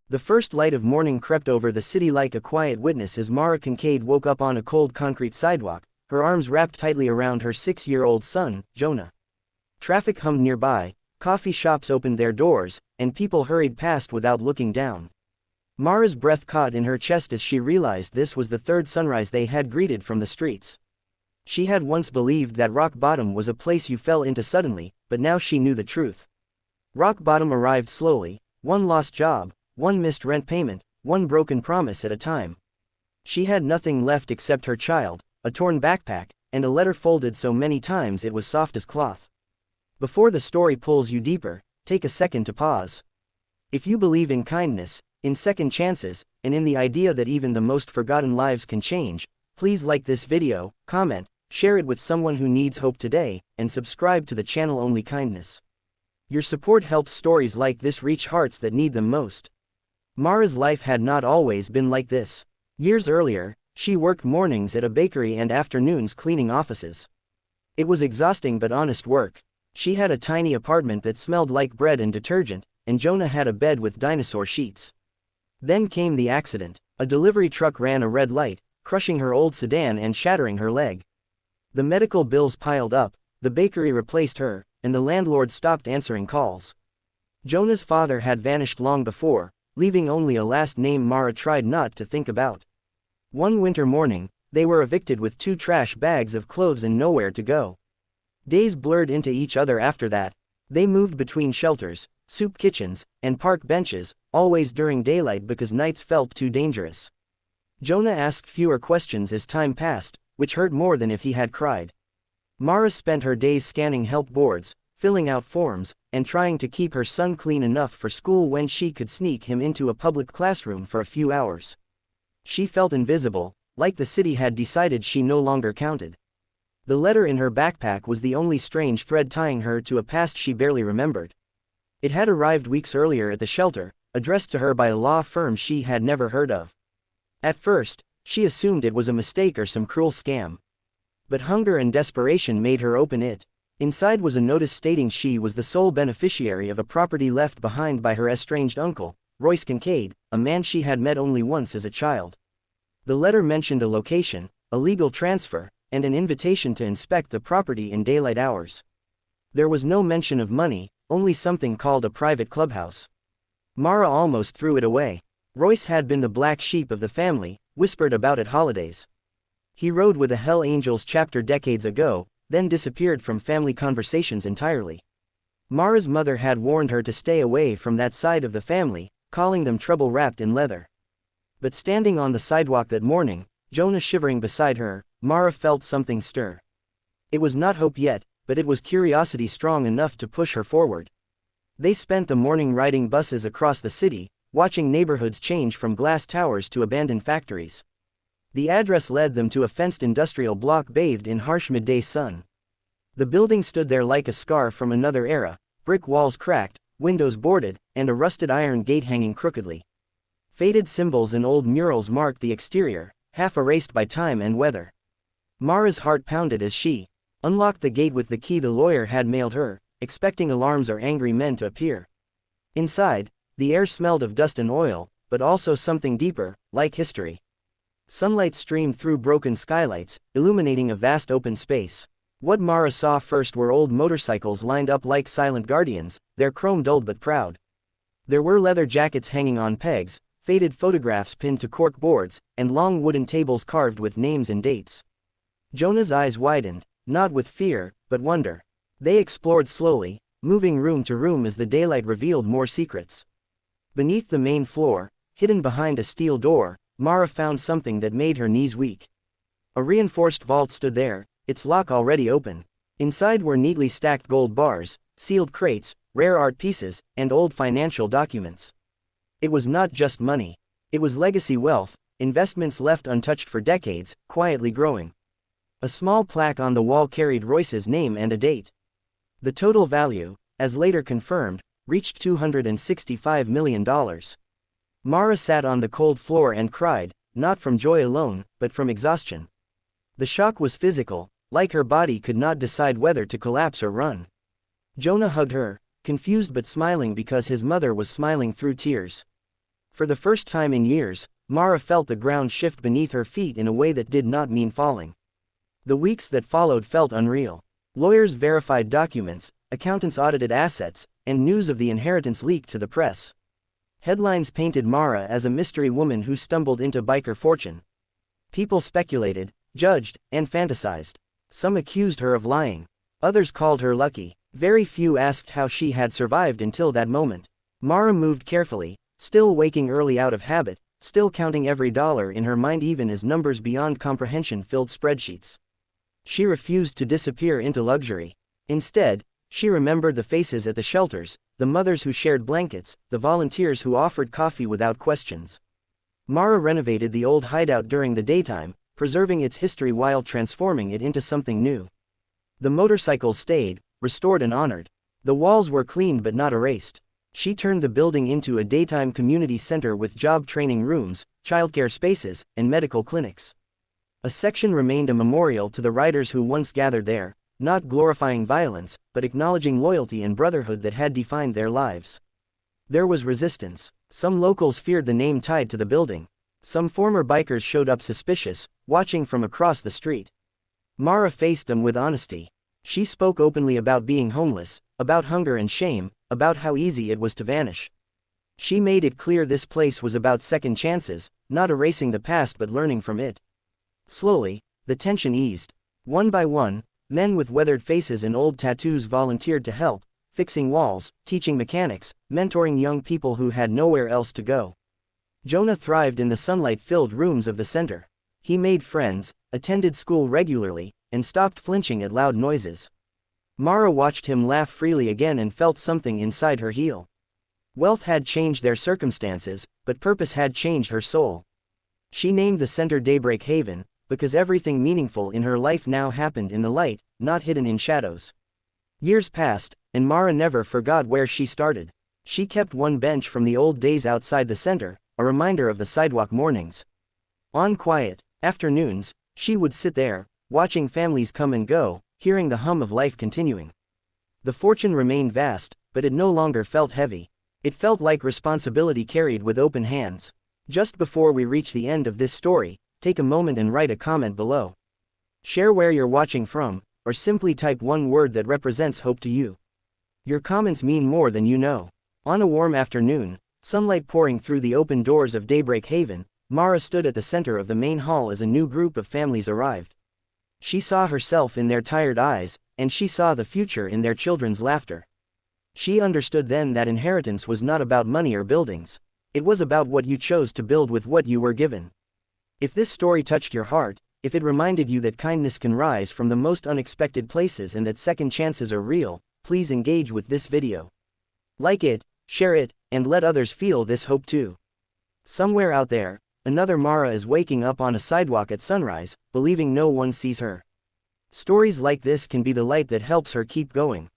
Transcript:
The first light of morning crept over the city like a quiet witness as Mara Kincaid woke up on a cold concrete sidewalk, her arms wrapped tightly around her 6-year-old son, Jonah. Traffic hummed nearby, coffee shops opened their doors, and people hurried past without looking down. Mara's breath caught in her chest as she realized this was the third sunrise they had greeted from the streets. She had once believed that rock bottom was a place you fell into suddenly, but now she knew the truth. Rock bottom arrived slowly, one lost job, one missed rent payment, one broken promise at a time. She had nothing left except her child, a torn backpack, and a letter folded so many times it was soft as cloth. Before the story pulls you deeper, take a second to pause. If you believe in kindness, in second chances, and in the idea that even the most forgotten lives can change, please like this video, comment, share it with someone who needs hope today, and subscribe to the channel Only Kindness. Your support helps stories like this reach hearts that need them most. Mara's life had not always been like this. Years earlier, she worked mornings at a bakery and afternoons cleaning offices. It was exhausting but honest work. She had a tiny apartment that smelled like bread and detergent, and Jonah had a bed with dinosaur sheets. Then came the accident. A delivery truck ran a red light, crushing her old sedan and shattering her leg. The medical bills piled up, the bakery replaced her, and the landlord stopped answering calls. Jonah's father had vanished long before, leaving only a last name Mara tried not to think about. One winter morning, they were evicted with 2 trash bags of clothes and nowhere to go. Days blurred into each other after that. They moved between shelters, soup kitchens, and park benches, always during daylight because nights felt too dangerous. Jonah asked fewer questions as time passed, which hurt more than if he had cried. Mara spent her days scanning help boards, filling out forms, and trying to keep her son clean enough for school when she could sneak him into a public classroom for a few hours. She felt invisible, like the city had decided she no longer counted. The letter in her backpack was the only strange thread tying her to a past she barely remembered. It had arrived weeks earlier at the shelter, addressed to her by a law firm she had never heard of. At first, she assumed it was a mistake or some cruel scam. But hunger and desperation made her open it. Inside was a notice stating she was the sole beneficiary of a property left behind by her estranged uncle, Royce Kincaid, a man she had met only once as a child. The letter mentioned a location, a legal transfer, and an invitation to inspect the property in daylight hours. There was no mention of money, only something called a private clubhouse. Mara almost threw it away. Royce had been the black sheep of the family, whispered about at holidays. He rode with a Hell Angels chapter decades ago, then disappeared from family conversations entirely. Mara's mother had warned her to stay away from that side of the family, calling them trouble wrapped in leather. But standing on the sidewalk that morning, Jonah shivering beside her, Mara felt something stir. It was not hope yet, but it was curiosity strong enough to push her forward. They spent the morning riding buses across the city, watching neighborhoods change from glass towers to abandoned factories. The address led them to a fenced industrial block bathed in harsh midday sun. The building stood there like a scar from another era, brick walls cracked, windows boarded, and a rusted iron gate hanging crookedly. Faded symbols and old murals marked the exterior, half erased by time and weather. Mara's heart pounded as she unlocked the gate with the key the lawyer had mailed her, expecting alarms or angry men to appear. Inside, the air smelled of dust and oil, but also something deeper, like history. Sunlight streamed through broken skylights, illuminating a vast open space. What Mara saw first were old motorcycles lined up like silent guardians, their chrome dulled but proud. There were leather jackets hanging on pegs, faded photographs pinned to cork boards, and long wooden tables carved with names and dates. Jonah's eyes widened, not with fear, but wonder. They explored slowly, moving room to room as the daylight revealed more secrets. Beneath the main floor, hidden behind a steel door, Mara found something that made her knees weak. A reinforced vault stood there, its lock already open. Inside were neatly stacked gold bars, sealed crates, rare art pieces, and old financial documents. It was not just money. It was legacy wealth, investments left untouched for decades, quietly growing. A small plaque on the wall carried Royce's name and a date. The total value, as later confirmed, reached $265 million. Mara sat on the cold floor and cried, not from joy alone, but from exhaustion. The shock was physical, like her body could not decide whether to collapse or run. Jonah hugged her, confused but smiling because his mother was smiling through tears. For the first time in years, Mara felt the ground shift beneath her feet in a way that did not mean falling. The weeks that followed felt unreal. Lawyers verified documents, accountants audited assets, and news of the inheritance leaked to the press. Headlines painted Mara as a mystery woman who stumbled into biker fortune. People speculated, judged, and fantasized. Some accused her of lying. Others called her lucky. Very few asked how she had survived until that moment. Mara moved carefully, still waking early out of habit, still counting every dollar in her mind even as numbers beyond comprehension filled spreadsheets. She refused to disappear into luxury. Instead, she remembered the faces at the shelters, the mothers who shared blankets, the volunteers who offered coffee without questions. Mara renovated the old hideout during the daytime, preserving its history while transforming it into something new. The motorcycles stayed, restored and honored. The walls were cleaned but not erased. She turned the building into a daytime community center with job training rooms, childcare spaces, and medical clinics. A section remained a memorial to the riders who once gathered there, not glorifying violence, but acknowledging loyalty and brotherhood that had defined their lives. There was resistance. Some locals feared the name tied to the building. Some former bikers showed up suspicious, watching from across the street. Mara faced them with honesty. She spoke openly about being homeless, about hunger and shame, about how easy it was to vanish. She made it clear this place was about second chances, not erasing the past but learning from it. Slowly, the tension eased. One by one, men with weathered faces and old tattoos volunteered to help, fixing walls, teaching mechanics, mentoring young people who had nowhere else to go. Jonah thrived in the sunlight-filled rooms of the center. He made friends, attended school regularly, and stopped flinching at loud noises. Mara watched him laugh freely again and felt something inside her heal. Wealth had changed their circumstances, but purpose had changed her soul. She named the center Daybreak Haven, because everything meaningful in her life now happened in the light, not hidden in shadows. Years passed, and Mara never forgot where she started. She kept one bench from the old days outside the center, a reminder of the sidewalk mornings. On quiet afternoons, she would sit there, watching families come and go, hearing the hum of life continuing. The fortune remained vast, but it no longer felt heavy. It felt like responsibility carried with open hands. Just before we reach the end of this story, take a moment and write a comment below. Share where you're watching from, or simply type one word that represents hope to you. Your comments mean more than you know. On a warm afternoon, sunlight pouring through the open doors of Daybreak Haven, Mara stood at the center of the main hall as a new group of families arrived. She saw herself in their tired eyes, and she saw the future in their children's laughter. She understood then that inheritance was not about money or buildings. It was about what you chose to build with what you were given. If this story touched your heart, if it reminded you that kindness can rise from the most unexpected places and that second chances are real, please engage with this video. Like it, share it, and let others feel this hope too. Somewhere out there, another Mara is waking up on a sidewalk at sunrise, believing no one sees her. Stories like this can be the light that helps her keep going.